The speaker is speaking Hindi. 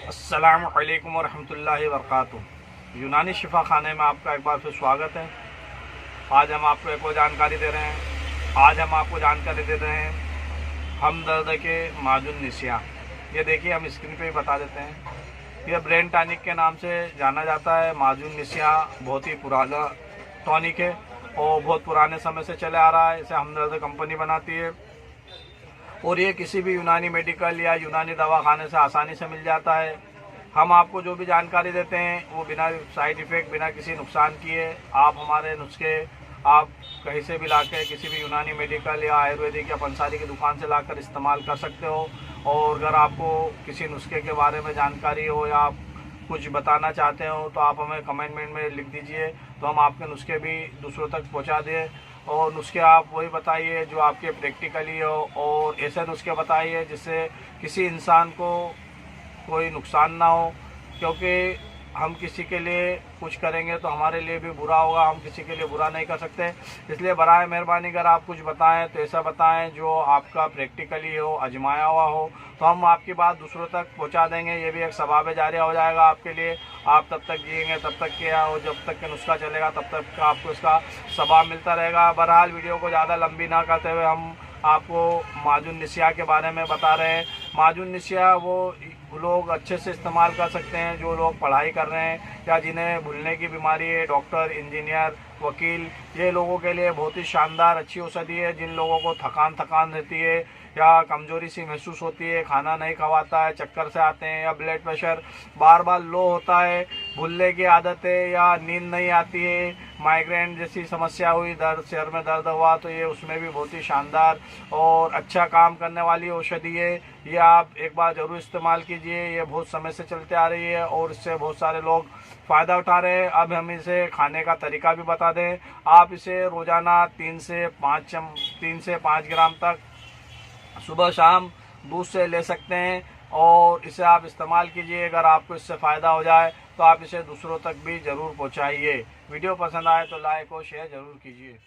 अस्सलामु अलैकुम वरहमतुल्लाहि वबरकातुहू। यूनानी शिफा खाने में आपका एक बार फिर स्वागत है। आज हम आपको एक और जानकारी दे रहे हैं। आज हम आपको जानकारी दे रहे हैं हमदर्द के माजुन निसिया। ये देखिए, हम स्क्रीन पे ही बता देते हैं। यह ब्रेन टॉनिक के नाम से जाना जाता है। माजुन निसिया बहुत ही पुराना टॉनिक है और बहुत पुराने समय से चले आ रहा है। इसे हमदर्द कंपनी बनाती है और ये किसी भी यूनानी मेडिकल या यूनानी दवाखाने से आसानी से मिल जाता है। हम आपको जो भी जानकारी देते हैं वो बिना साइड इफ़ेक्ट, बिना किसी नुकसान किए आप हमारे नुस्खे आप कहीं से भी लाकर किसी भी यूनानी मेडिकल या आयुर्वेदिक या पंसारी की दुकान से लाकर इस्तेमाल कर सकते हो। और अगर आपको किसी नुस्खे के बारे में जानकारी हो या आप कुछ बताना चाहते हो तो आप हमें कमेंट में लिख दीजिए, तो हम आपके नुस्खे भी दूसरों तक पहुंचा दें। और नुस्खे आप वही बताइए जो आपके प्रैक्टिकली हो, और ऐसे नुस्खे बताइए जिससे किसी इंसान को कोई नुकसान ना हो, क्योंकि हम किसी के लिए कुछ करेंगे तो हमारे लिए भी बुरा होगा। हम किसी के लिए बुरा नहीं कर सकते। इसलिए बराए मेहरबानी अगर आप कुछ बताएं तो ऐसा बताएं जो आपका प्रैक्टिकली हो, आजमाया हुआ हो, तो हम आपकी बात दूसरों तक पहुंचा देंगे। ये भी एक सवाब जारिया हो जाएगा आपके लिए। आप तब तक जिएंगे तब तक क्या हो, जब तक के नुस्खा चलेगा तब तक आपको इसका सवाब मिलता रहेगा। बहरहाल वीडियो को ज़्यादा लंबी ना करते हुए हम आपको माजुन निसिया के बारे में बता रहे हैं। माजुन निसिया वो लोग अच्छे से इस्तेमाल कर सकते हैं जो लोग पढ़ाई कर रहे हैं या जिन्हें भूलने की बीमारी है। डॉक्टर, इंजीनियर, वकील, ये लोगों के लिए बहुत ही शानदार अच्छी औषधि है। जिन लोगों को थकान रहती है या कमजोरी सी महसूस होती है, खाना नहीं खवाता है, चक्कर से आते हैं, या ब्लड प्रेशर बार बार लो होता है, भूलने की आदत है या नींद नहीं आती है, माइग्रेन जैसी समस्या हुई, दर्द सिर में दर्द हुआ, तो ये उसमें भी बहुत ही शानदार और अच्छा काम करने वाली औषधि है। ये आप एक बार ज़रूर इस्तेमाल कीजिए। ये बहुत समय से चलते आ रही है और इससे बहुत सारे लोग फ़ायदा उठा रहे हैं। अब हम इसे खाने का तरीका भी बता दें। आप इसे रोज़ाना 3 से 5 ग्राम तक सुबह शाम दूध से ले सकते हैं और इसे आप इस्तेमाल कीजिए। अगर आपको इससे फ़ायदा हो जाए तो आप इसे दूसरों तक भी ज़रूर पहुंचाइए। वीडियो पसंद आए तो लाइक और शेयर ज़रूर कीजिए।